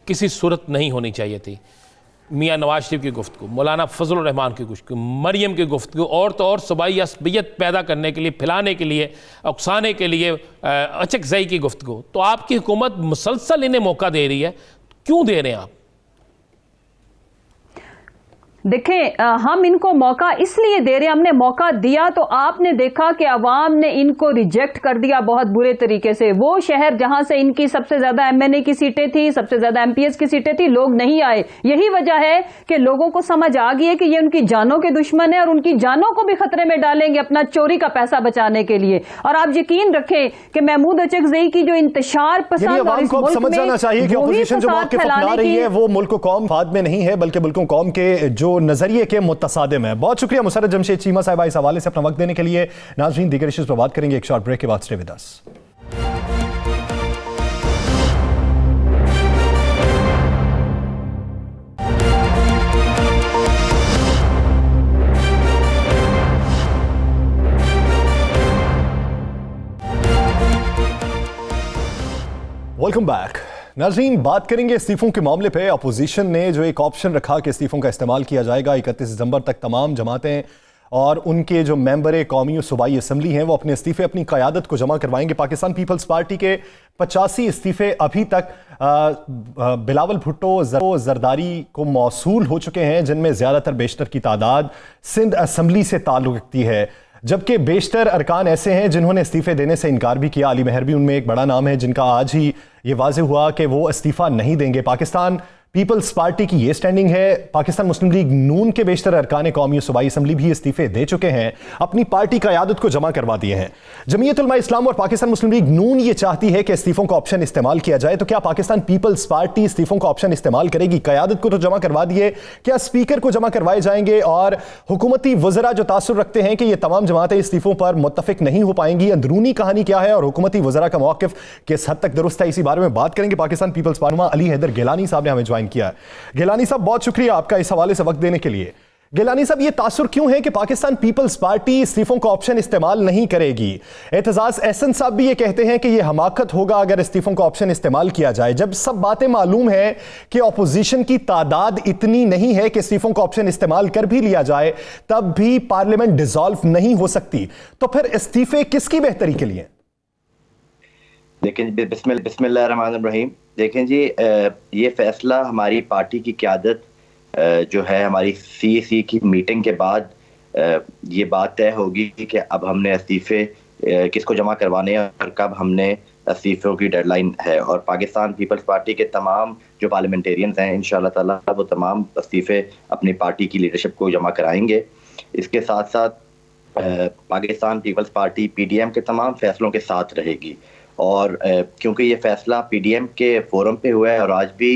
किसी सूरत नहीं होनी चाहिए थी। मियाँ नवाज शरीफ की गुफ्तगू, मौलाना फजल रहमान की गुफ्तगू, मरियम की गुफ्तगू, और तो और सूबाई असबियत पैदा करने के लिए, फैलाने के लिए, उकसाने के लिए अचकज़ई की गुफ्तगू। तो आपकी हुकूमत मुसलसल इन्हें मौका दे रही है, क्यों दे रहे हैं आप? देखें हम इनको मौका इसलिए दे रहे हैं, हमने मौका दिया तो आपने देखा कि अवाम ने इनको रिजेक्ट कर दिया बहुत बुरे तरीके से। वो शहर जहां से इनकी सबसे ज्यादा एमएनए की सीटें थी, सबसे ज्यादा एमपीएस की सीटें थी, लोग नहीं आए। यही वजह है कि लोगों को समझ आ गई है कि ये उनकी जानों के दुश्मन है और उनकी जानों को भी खतरे में डालेंगे अपना चोरी का पैसा बचाने के लिए। और आप यकीन रखें कि महमूद अचकज़ई की जो इंतशार पसंद और इस मुल्क समझ जाना चाहिए कि ऑपोजिशन जो मौक़िफ़ अपना रही है वो मुल्क कौम फाद में नहीं है बल्कि मुल्क कौम के जो नजरिए के मुतसादिम है। बहुत शुक्रिया मुसर्रत जमशेद चीमा साहिबा इस हवाले से अपना वक्त देने के लिए। नाज़रीन, दीगर इश्यूज़ पर बात करेंगे एक शॉर्ट ब्रेक के बाद। Stay with us. Welcome back. नाज़रीन, बात करेंगे इस्तीफों के मामले पे। अपोजिशन ने जो एक ऑप्शन रखा कि इस्तीफों का इस्तेमाल किया जाएगा, 31 दिसंबर तक तमाम जमातें और उनके जो मेंबर कौमी और सूबाई असम्बली हैं वो अपने इस्तीफे अपनी क़यादत को जमा करवाएंगे। पाकिस्तान पीपल्स पार्टी के 85 इस्तीफे अभी तक बिलावल भुट्टो जरदारी को मौसूल हो चुके हैं, जिनमें ज़्यादातर बेशतर की तादाद सिंध असम्बली से ताल्लुक़ रखती है, जबकि बेशतर अरकान ऐसे हैं जिन्होंने इस्तीफे देने से इनकार भी किया। अली महर भी उनमें एक बड़ा नाम है जिनका आज ही ये वाज़ेह हुआ कि वो इस्तीफ़ा नहीं देंगे। पाकिस्तान पीपल्स पार्टी की ये स्टैंडिंग है। पाकिस्तान मुस्लिम लीग नून के बेशतर अरकान कौमी सूबाई असम्बली भी इस्तीफे दे चुके हैं, अपनी पार्टी का क़यादत को जमा करवा दिए हैं। जमीयत उलमा इस्लाम और पाकिस्तान मुस्लिम लीग नून ये चाहती है कि इस्तीफों का ऑप्शन इस्तेमाल किया जाए। तो क्या पाकिस्तान पीपल्स पार्टी इस्तीफों का ऑप्शन इस्तेमाल करेगी? क़यादत को तो जमा करवा दिए, क्या स्पीकर को जमा करवाए जाएंगे? और हुकूमती वज़रा जो तासुर रखते हैं कि ये तमाम जमातें इस्तीफों पर मुत्तफ़िक नहीं हो पाएंगी, अंदरूनी कहानी क्या है और हुकूमती वज़रा का मौक़िफ़ किस हद तक दुरुस्त है, इसी बारे में बात करेंगे। पाकिस्तान पीपल्स पार्टी अली हैदर गिलानी साहब ने हमें ज्वाइन किया है। गिलानी साहब, बहुत शुक्रिया आपका इस हवाले से वक्त देने के लिए। गिलानी साहब, ये तासुर क्यों है कि पाकिस्तान पीपल्स पार्टी इस्तीफों का ऑप्शन इस्तेमाल नहीं करेगी? एतजाज एहसन साहब भी ये कहते हैं कि ये हमाकत होगा अगर इस्तीफों का ऑप्शन इस्तेमाल किया जाए, जब सब बातें मालूम है कि ऑपोजिशन की तादाद इतनी नहीं है कि इस्तीफों का ऑप्शन इस्तेमाल कर भी लिया जाए तब भी पार्लियामेंट डिसॉल्व नहीं हो सकती। तो फिर इस्तीफे किसकी बेहतरी के लिए? देखें, बिस्मिल्लाहिर्रहमानिर्रहीम। देखें जी, ये फैसला हमारी पार्टी की क़यादत जो है हमारी CEC की मीटिंग के बाद ये बात तय होगी कि अब हमने इस्तीफे किसको जमा करवाने हैं और कब हमने इस्तीफों की डेडलाइन है। और पाकिस्तान पीपल्स पार्टी के तमाम जो पार्लियामेंटेरियंस हैं इंशाअल्लाह ताला वो तमाम इस्तीफे अपनी पार्टी की लीडरशिप को जमा कराएंगे। इसके साथ साथ पाकिस्तान पीपल्स पार्टी PDM के तमाम फैसलों के साथ रहेगी। और क्योंकि ये फैसला PDM के फोरम पे हुआ है और आज भी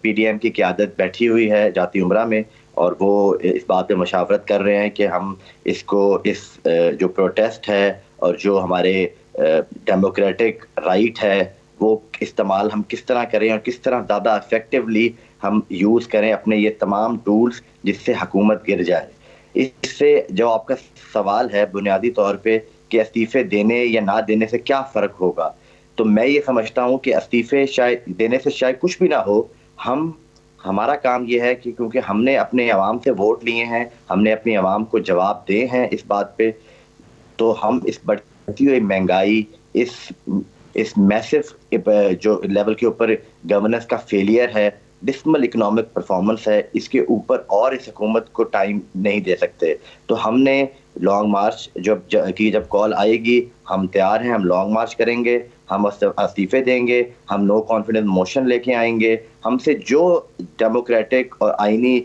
PDM की क़यादत बैठी हुई है जाती उम्रा में और वो इस बात पे मशावरत कर रहे हैं कि हम इसको इस जो प्रोटेस्ट है और जो हमारे डेमोक्रेटिक राइट है वो इस्तेमाल हम किस तरह करें और किस तरह ज़्यादा इफेक्टिवली हम यूज़ करें अपने ये तमाम टूल्स जिससे हुकूमत गिर जाए। इससे जो आपका सवाल है बुनियादी तौर पे कि इस्तीफे देने या ना देने से क्या फ़र्क होगा, तो मैं ये समझता हूँ कि इस्तीफे शायद देने से शायद कुछ भी ना हो। हमारा काम ये है कि क्योंकि हमने अपने अवाम से वोट लिए हैं, हमने अपनी अवाम को जवाब दे हैं इस बात पे, तो हम इस बढ़ती हुई महंगाई, इस मैसिव जो लेवल के ऊपर गवर्नेंस का फेलियर है, डिस्मल इकोनॉमिक परफॉर्मेंस है, इसके ऊपर और इस हुकूमत को टाइम नहीं दे सकते। तो हमने लॉन्ग मार्च जब कॉल आएगी हम तैयार हैं, हम लॉन्ग मार्च करेंगे, हम इस्तीफे देंगे, हम नो कॉन्फिडेंस मोशन लेके आएंगे। हमसे जो डेमोक्रेटिक और आईनी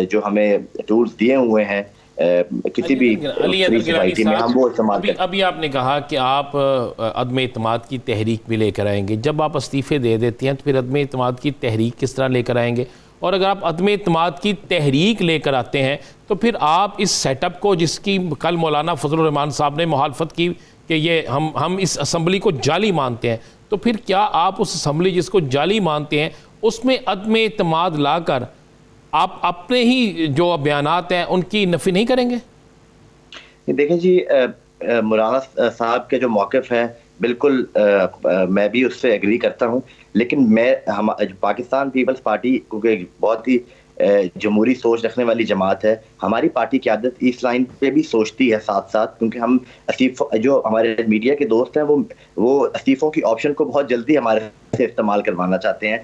जो हमें टूल्स दिए हुए हैं किसी भी सोसाइटी में हम वो इस्तेमाल करें। अभी आपने कहा कि आप अदम एतमाद की तहरीक भी लेकर आएंगे। जब आप इस्तीफे दे देती हैं तो फिर अदम एतमाद की तहरीक किस तरह लेकर आएंगे? और अगर आप अदम एतमाद की तहरीक लेकर आते हैं तो फिर आप इस सेटअप को, जिसकी कल मौलाना फजलुर रहमान साहब ने मुखालफत की कि ये हम इस असम्बली को जाली मानते हैं, तो फिर क्या आप उस असम्बली जिसको जाली मानते हैं उसमें अदम एतमाद लाकर आप अपने ही जो बयानात हैं उनकी नफ़ी नहीं करेंगे? देखें जी, मौलाना साहब के जो मौक़िफ़ है बिल्कुल मैं भी उससे एग्री करता हूँ, लेकिन पाकिस्तान पीपल्स पार्टी क्योंकि बहुत ही जमहूरी सोच रखने वाली जमात है। हमारी पार्टी की आदत इस लाइन पे भी सोचती है साथ साथ, क्योंकि हम जो हमारे मीडिया के दोस्त हैं वो इस्तीफों की ऑप्शन को बहुत जल्दी हमारे से इस्तेमाल करवाना चाहते हैं,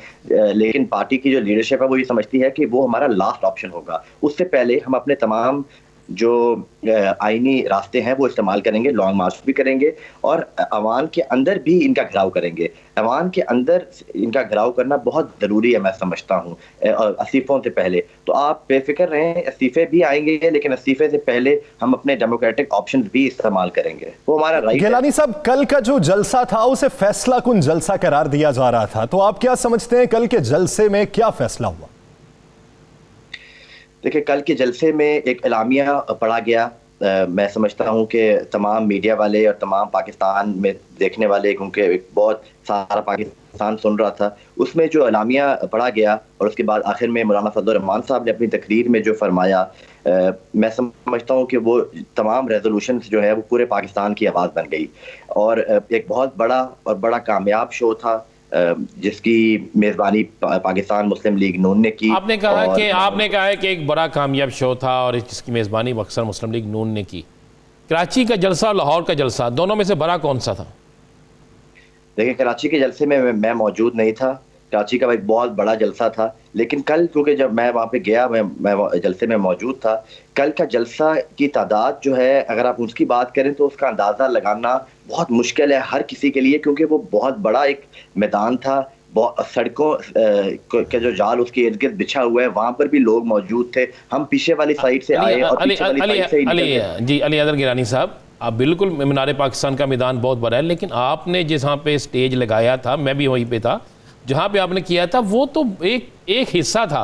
लेकिन पार्टी की जो लीडरशिप है वो ये समझती है कि वो हमारा लास्ट ऑप्शन होगा। उससे पहले हम अपने तमाम जो आईनी रास्ते हैं वो इस्तेमाल करेंगे, लॉन्ग मार्च भी करेंगे और अवान के अंदर भी इनका घेराव करेंगे। अवान के अंदर इनका घेराव करना बहुत ज़रूरी है, मैं समझता हूँ, इस्तीफों से पहले। तो आप बेफिक्र रहें, इस्तीफे भी आएंगे, लेकिन इस्तीफे से पहले हम अपने डेमोक्रेटिक ऑप्शन भी इस्तेमाल करेंगे, वो हमारा राइट है। गिलानी साहब, कल का जो जलसा था उसे फैसला कुन जलसा करार दिया जा रहा था, तो आप क्या समझते हैं कल के जलसे में क्या फैसला हुआ? देखिए, कल के जलसे में एक एलामिया पढ़ा गया। मैं समझता हूं कि तमाम मीडिया वाले और तमाम पाकिस्तान में देखने वाले, क्योंकि एक बहुत सारा पाकिस्तान सुन रहा था, उसमें जो एलामिया पढ़ा गया और उसके बाद आखिर में मौलाना फजल रहमान साहब ने अपनी तकरीर में जो फरमाया, मैं समझता हूं कि वो तमाम रेजोल्यूशन जो है वो पूरे पाकिस्तान की आवाज़ बन गई और एक बहुत बड़ा कामयाब शो था जिसकी मेज़बानी पाकिस्तान मुस्लिम लीग नून ने की। आपने कहा है कि एक बड़ा कामयाब शो था और जिसकी मेज़बानी पाकिस्तान मुस्लिम लीग नून ने की। कराची का जलसा और लाहौर का जलसा, दोनों में से बड़ा कौन सा था? देखिए, कराची के जलसे में मैं मौजूद नहीं था। कराची का एक बहुत बड़ा जलसा था, लेकिन कल क्योंकि जब मैं वहाँ पे गया, मैं जलसे में मौजूद था। कल का जलसा की तादाद जो है, अगर आप उसकी बात करें तो उसका अंदाज़ा लगाना बहुत मुश्किल है हर किसी के लिए, क्योंकि वो बहुत बड़ा एक मैदान था। सड़कों के जो जाल उसके इर्द गिर्द बिछा हुआ है, वहाँ पर भी लोग मौजूद थे। हम पीछे वाली साइड से आए और पीछे वाली साइड से अली हैदर गिलानी साहब, आप बिल्कुल, मीनार पाकिस्तान का मैदान बहुत बड़ा है, लेकिन आपने जहाँ पे स्टेज लगाया था, मैं भी वहीं पे था, जहाँ पे आपने किया था, वो तो एक हिस्सा था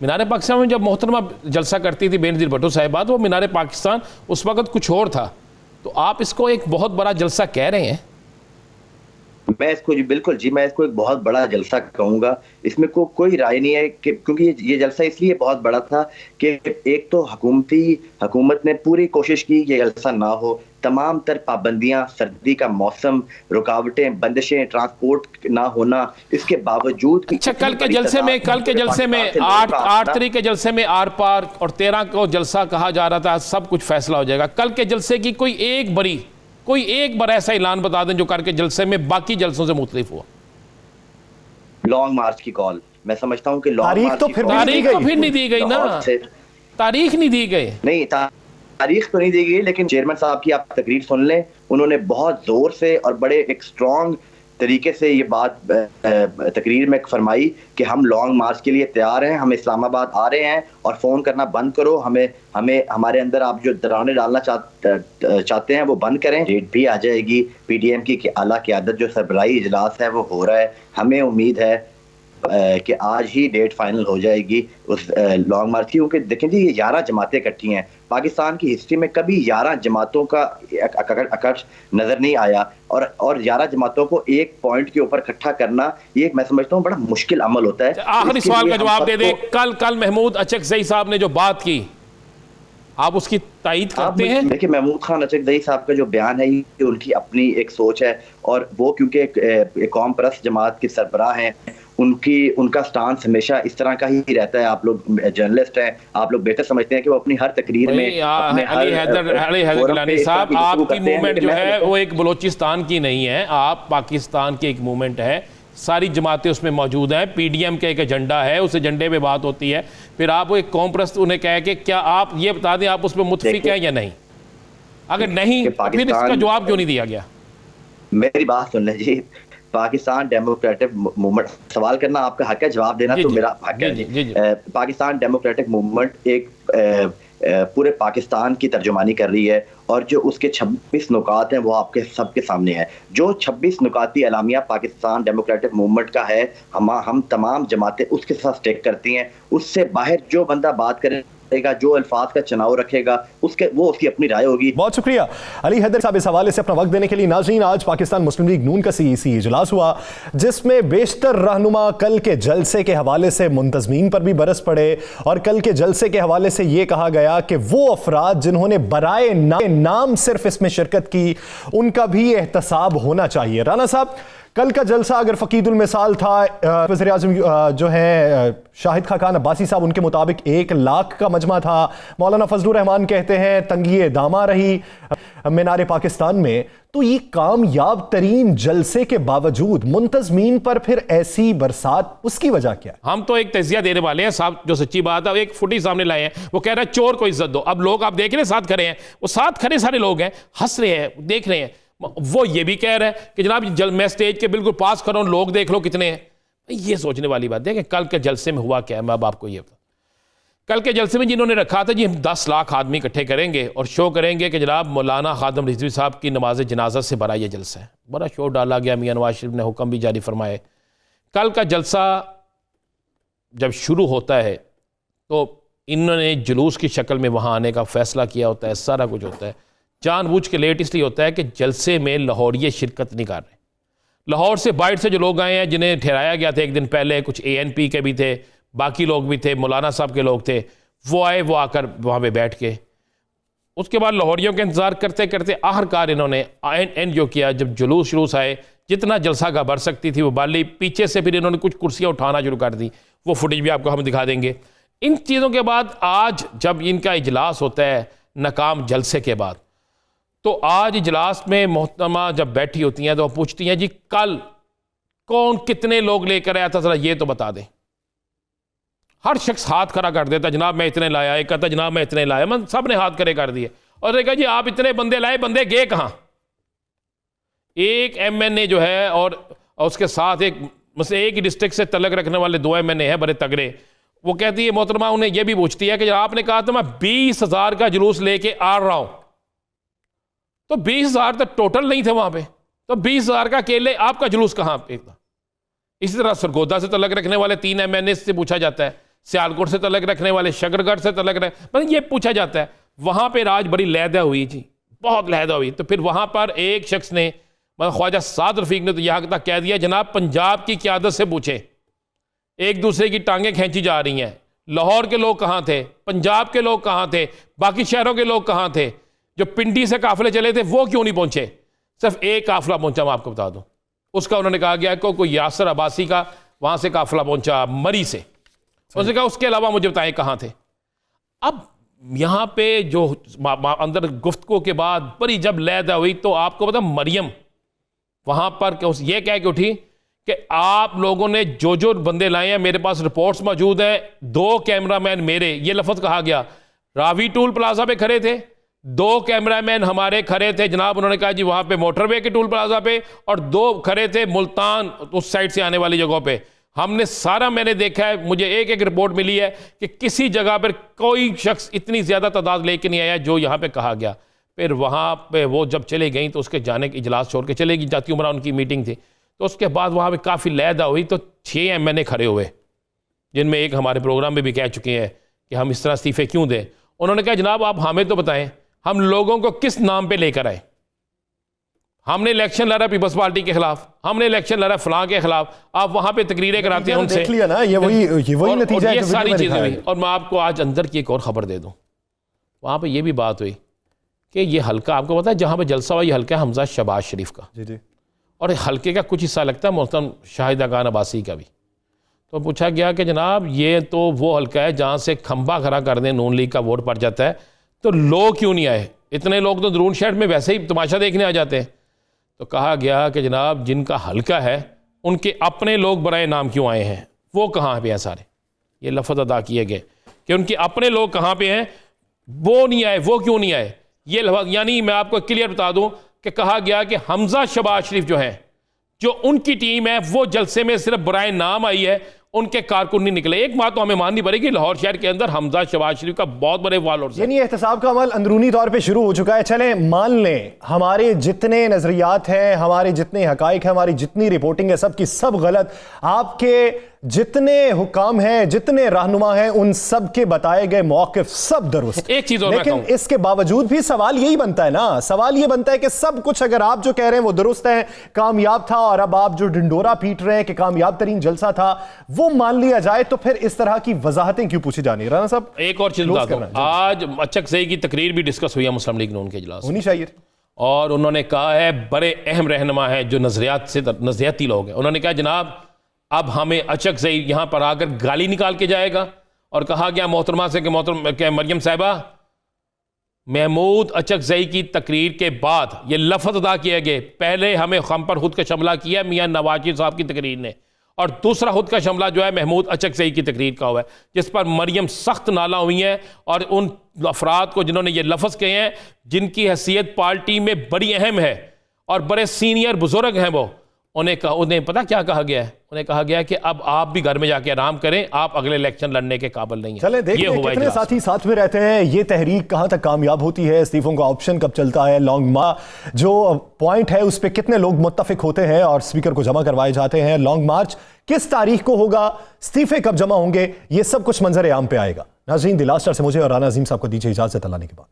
मीनार पाकिस्तान में। जब मोहतरमा जलसा करती थी बेनज़ीर भुट्टो साहिबा, तो मीनार पाकिस्तान उस वक्त कुछ और था, तो आप इसको एक बहुत बड़ा जलसा कह रहे हैं? मैं इसको मैं इसको एक बहुत बड़ा जलसा कहूँगा। इसमें कोई राय नहीं है कि, क्योंकि ये जलसा इसलिए बहुत बड़ा था कि एक तो हुकूमत ने पूरी कोशिश की ये जलसा ना हो। तमाम तर पाबंदियां, सर्दी का मौसम, रुकावटें, बंदिशें, ट्रांसपोर्ट ना होना, इसके बावजूद अच्छा, कल के जलसे में 8 तारीख के जलसे में आर पार और 13 को जलसा कहा जा रहा था सब कुछ फैसला हो जाएगा। कल के जलसे की कोई एक बार ऐसा ऐलान बता दें जो करके जलसे में बाकी जलसों से मुख्तलिफ हुआ। लॉन्ग मार्च की कॉल, मैं समझता हूं कि लॉन्ग मार्च तो फिर नहीं दी गई ना, तारीख नहीं दी गई। नहीं, तारीख तो नहीं दी गई, लेकिन चेयरमैन साहब की आप तकरीर सुन लें, उन्होंने बहुत जोर से और बड़े एक स्ट्रॉन्ग तरीके से ये बात तकरीर में फरमाई कि हम लॉन्ग मार्च के लिए तैयार हैं, हम इस्लामाबाद आ रहे हैं और फ़ोन करना बंद करो, हमें हमारे अंदर आप जो दराने डालना चाहते हैं वो बंद करें। डेट भी आ जाएगी, PDM की आला क़यादत जो सरबराही इजलास है वो हो रहा है, हमें उम्मीद है कि आज ही डेट फाइनल हो जाएगी उस लॉन्ग मार्च की। क्योंकि देखें जी, ये 11 जमातें इकट्ठी हैं। पाकिस्तान की हिस्ट्री में कभी 11 जमातों का अकड़ नजर नहीं आया और 11 जमातों को एक पॉइंट के ऊपर इकट्ठा करना, ये मैं समझता हूँ बड़ा मुश्किल अमल होता है। आखिरी सवाल का जवाब दे दे, कल महमूद अचकज़ई साहब ने जो बात की, आप उसकी तायीद करते हैं? देखिए, महमूद खान अचकज़ई साहब का जो बयान है ये उनकी अपनी एक सोच है, और वो क्योंकि एक कौम परस्त जमात के सरबराह हैं, उनका स्टांस हमेशा इस तरह का ही रहता है। आप लोग जर्नलिस्ट हैं, आप लोग बेहतर समझते हैं कि वो अपनी हर तकरीर में अली हैदर गिलानी साहब, आपकी मूवमेंट जो है वो एक बलोचिस्तान की नहीं है, आप पाकिस्तान की एक मूवमेंट है, सारी जमातें उसमें मौजूद हैं, PDM का एक एजेंडा है, उस एजेंडे पे बात होती है। फिर आप वो एक कौम परस्त उन्हें कह के, क्या आप ये बता दें आप उस पर मुत्फिक हैं या नहीं? अगर नहीं तो फिर इसका जवाब क्यों नहीं दिया गया? मेरी बात सुन लीजिए, पाकिस्तान डेमोक्रेटिक मूवमेंट, सवाल करना आपका हक है, जवाब देना तो मेरा हक है। पाकिस्तान डेमोक्रेटिक मूवमेंट एक पूरे पाकिस्तान की तर्जुमानी कर रही है, और जो उसके 26 नुकात हैं वो आपके सबके सामने है। जो 26 नुकाती एलामिया पाकिस्तान डेमोक्रेटिक मूवमेंट का है, हम तमाम जमातें उसके साथ स्टेक करती हैं। उससे बाहर जो बंदा बात करेगा, जो अल्फाज का चुनाव रखेगा, उसकी अपनी राय होगी। बहुत शुक्रिया अली हैदर साहब इस हवाले से अपना वक्त देने के लिए। नाज़रीन, आज पाकिस्तान मुस्लिम लीग नून का CEC इजलास हुआ, जिसमें बेशतर रहनुमा कल के जलसे के हवाले से मुंतज़मीन पर भी बरस पड़े, और कल के जलसे के हवाले से यह कहा गया कि वो अफराद जिन्होंने बराए नाम सिर्फ इसमें शिरकत की, उनका भी एहतसाब होना चाहिए। राना साहब, कल का जलसा अगर फकीदुल मिसाल था, वज़ीर आज़म जो है शाहिद खाकान अब्बासी साहब, उनके मुताबिक 1 लाख का मजमा था। मौलाना फजलुर रहमान कहते हैं तंगी दामा रही मीनार पाकिस्तान में। तो ये कामयाब तरीन जलसे के बावजूद मुंतजमीन पर फिर ऐसी बरसात, उसकी वजह क्या है? हम तो एक तजिया देने वाले हैं साहब, जो सच्ची बात है। एक फुटी सामने लाए हैं, वो कह रहा है चोर को इज्जत दो। अब लोग आप देख रहे हैं साथ खड़े हैं, वो साथ खड़े सारे लोग हैं, हंस रहे हैं, देख रहे हैं। वो ये भी कह रहा है कि जनाब मैं स्टेज के बिल्कुल पास खड़ा हूं, लोग देख लो कितने हैं। ये सोचने वाली बात है कि कल के जलसे में हुआ क्या है। मैं अब आपको ये बता, कल के जलसे में जिन्होंने रखा था जी हम 10 लाख आदमी इकट्ठे करेंगे और शो करेंगे कि जनाब मौलाना खादम रिजवी साहब की नमाज जनाजा से बड़ा ये जलसा है। बड़ा शो डाला गया, मियां नवाज शरीफ ने हुक्म भी जारी फरमाए। कल का जलसा जब शुरू होता है तो इन्होंने जुलूस की शक्ल में वहाँ आने का फैसला किया होता है, सारा कुछ होता है। जानबूझ के लेट इसलिए होता है कि जलसे में लाहौरिये शिरकत नहीं कर रहे। लाहौर से बाहर से जो लोग आए हैं, जिन्हें ठहराया गया था एक दिन पहले, कुछ ANP के भी थे, बाकी लोग भी थे, मौलाना साहब के लोग थे, वो आए, वो आकर वहाँ पे बैठ के उसके बाद लाहौरियों का इंतज़ार करते करते आखिरकार इन्होंने एंड जो किया, जब जुलूस आए, जितना जलसा का भर सकती थी वो बाली, पीछे से फिर इन्होंने कुछ कुर्सियाँ उठाना शुरू कर दी। वो फुटेज भी आपको हम दिखा देंगे। इन चीज़ों के बाद आज जब इनका इजलास होता है नाकाम जलसे के बाद, तो आज इजलास में मोहतरमा जब बैठी होती हैं तो वो पूछती हैं जी कल कौन कितने लोग लेकर आया था, ज़रा ये तो बता दें। हर शख्स हाथ खड़ा कर देता, जनाब मैं इतने लाया, एक कहता जनाब मैं इतने लाया, मैं सब ने हाथ खड़े कर दिए। और देखा जी आप इतने बंदे लाए, बंदे गए कहाँ? एक MNA जो है और उसके साथ एक ही डिस्ट्रिक्ट से तलक रखने वाले 2 MNA हैं बड़े तगड़े। वो कहती है मोहतरमा, उन्हें यह भी पूछती है कि जब आपने कहा तो मैं 20,000 का जुलूस लेके आ रहा हूं, तो 20,000 तो टोटल नहीं थे वहां पे, तो 20,000 का अकेले आपका जुलूस कहां पे था? इसी तरह सरगोदा से तलक रखने वाले 3 MNA से पूछा जाता है, सियालकोट से तलक रखने वाले, शकरगढ़ से तलक रखने, मतलब ये पूछा जाता है। वहां पर आज बड़ी लहदा हुई जी, बहुत लहदा हुई। तो फिर वहां पर एक शख्स ने, मतलब ख्वाजा साद रफीक ने तो यहां तक कह दिया जनाब पंजाब की क़यादत से पूछे, एक दूसरे की टांगें खींची जा रही हैं। लाहौर के लोग कहाँ थे, पंजाब के लोग कहाँ थे, बाकी शहरों के लोग कहाँ थे? जो पिंडी से काफिले चले थे वो क्यों नहीं पहुंचे? सिर्फ एक काफिला पहुंचा, मैं आपको बता दूं। उसका उन्होंने कहा गया को कोई यासर अब्बासी का वहां से काफिला पहुंचा मरी से। उसने कहा उसके अलावा मुझे बताएं कहाँ थे। अब यहां पे जो अंदर गुफ्तगू के बाद बड़ी जब लहदा हुई तो आपको पता मरियम वहां पर यह कह के उठी कि आप लोगों ने जो जो बंदे लाए हैं, मेरे पास रिपोर्ट्स मौजूद हैं, 2 कैमरामैन मेरे, ये लफ्ज कहा गया, रावी टूल प्लाजा पे खड़े थे, 2 कैमरामैन हमारे खड़े थे जनाब, उन्होंने कहा जी वहां पे मोटरवे के टूल प्लाजा पे, और 2 खड़े थे मुल्तान उस साइड से आने वाली जगहों पे। हमने सारा, मैंने देखा है, मुझे एक रिपोर्ट मिली है कि किसी जगह पर कोई शख्स इतनी ज्यादा तादाद लेके नहीं आया जो यहाँ पे कहा गया। फिर वहां पे वो जब चले गई तो उसके जाने के इजलास छोड़ के चलेगी, जाती उमरा उनकी मीटिंग थी, तो उसके बाद वहां पे काफी लहदा हुई। तो 6 MNA खड़े हुए, जिनमें एक हमारे प्रोग्राम में भी कह चुके हैं कि हम इस तरह इस्तीफे क्यों दें। उन्होंने कहा जनाब आप हमें तो बताएं, हम लोगों को किस नाम पे लेकर आए? हमने इलेक्शन लड़ा पीपल्स पार्टी के खिलाफ, हमने इलेक्शन लड़ा फलां के खिलाफ, आप वहां पे तकरीरें कराते हैं उनसे। देख लिया ना, ये वही नतीजा है, ये सारी चीजें हुई। और मैं आपको आज अंदर की एक और खबर दे दूं, वहां पे ये भी बात हुई कि ये हल्का, आपको पता है जहां पे जलसा हुआ, ये हल्का है हमजा शहबाज शरीफ का, जी जी, और हल्के का कुछ हिस्सा लगता है मोहतरम शाहिद खान अब्बासी का भी। तो पूछा गया कि जनाब ये तो वो हल्का है जहां से खंबा खड़ा कर दें नून लीग का वोट पड़ जाता है, तो लोग क्यों नहीं आए? इतने लोग तो दरून शहर में वैसे ही तमाशा देखने आ जाते हैं। तो कहा गया कि जनाब जिनका हल्का है उनके अपने लोग बराए नाम क्यों आए हैं, वो कहाँ पे हैं सारे? ये लफ्ज़ अदा किए गए कि उनके अपने लोग कहाँ पे हैं, वो नहीं आए, वो क्यों नहीं आए? ये लफ्ज़, यानी मैं आपको क्लियर बता दूं कि कहा गया कि हमजा शहबाज शरीफ जो हैं, जो उनकी टीम है, वो जलसे में सिर्फ बराए नाम आई है, उनके कारकुन नहीं निकले। एक बात तो हमें माननी पड़ेगी, लाहौर शहर के अंदर हमजा शहबाज शरीफ का बहुत बड़े फॉलोअर्स हैं। यानी एहतसाब का अमल अंदरूनी तौर पे शुरू हो चुका है। चले मान लें हमारे जितने नजरियात हैं, हमारे जितने हकाइक हैं, हमारी जितनी रिपोर्टिंग है, सब की सब गलत, आपके जितने हुकाम हैं, जितने रहनुमा हैं, उन सब के बताए गए मौक़िफ़ सब दुरुस्त। एक चीज और लेकिन इसके बावजूद भी सवाल यही बनता है ना, सवाल ये बनता है कि सब कुछ अगर आप जो कह रहे हैं वो दुरुस्त है, कामयाब था, और अब आप जो ढिंडोरा पीट रहे हैं कि कामयाब तरीन जलसा था, वो मान लिया जाए, तो फिर इस तरह की वजाहतें क्यों पूछी जानी? राना साहब एक और चीज बता दूं, आज अचक सही की तकरीर भी डिस्कस हुई है मुस्लिम लीग नून के इजलास, होनी चाहिए, और उन्होंने कहा है, बड़े अहम रहनुमा है जो नजरियाती लोग हैं, उन्होंने कहा जनाब अब हमें अचकज़ई यहाँ पर आकर गाली निकाल के जाएगा। और कहा गया मोहतरमा से कि मोहतरमा मरियम साहिबा, महमूद अचकज़ई की तकरीर के बाद ये लफ्ज़ अदा किए गए, पहले हम पर खुद का हमला किया मियाँ नवाज शरीफ साहब की तकरीर ने, और दूसरा खुद का हमला जो है महमूद अचकज़ई की तकरीर का हुआ है, जिस पर मरियम सख्त नाला हुई हैं। और उन अफराद को जिन्होंने ये लफ्ज़ कहे हैं, जिनकी हैसियत पार्टी में बड़ी अहम है और बड़े सीनियर बुजुर्ग हैं, वो उन्हें पता क्या कहा गया है? उन्हें कहा गया है कि अब आप भी घर में जाके आराम करें, आप अगले इलेक्शन लड़ने के काबिल नहीं हैं। चलें देखते हैं कितने साथी साथ में रहते हैं, ये तहरीक कहां तक कामयाब होती है, इस्तीफों का ऑप्शन कब चलता है, लॉन्ग मार्च जो पॉइंट है उस पर कितने लोग मुत्तफिक होते हैं और स्पीकर को जमा करवाए जाते हैं, लॉन्ग मार्च किस तारीख को होगा, इस्तीफे कब जमा होंगे, ये सब कुछ मंजर आम पे आएगा। नाज़रीन, द लास्ट आवर से मुझे और राना अजीम साहब को दीजिए इजाजत। अल्लाह के बाद।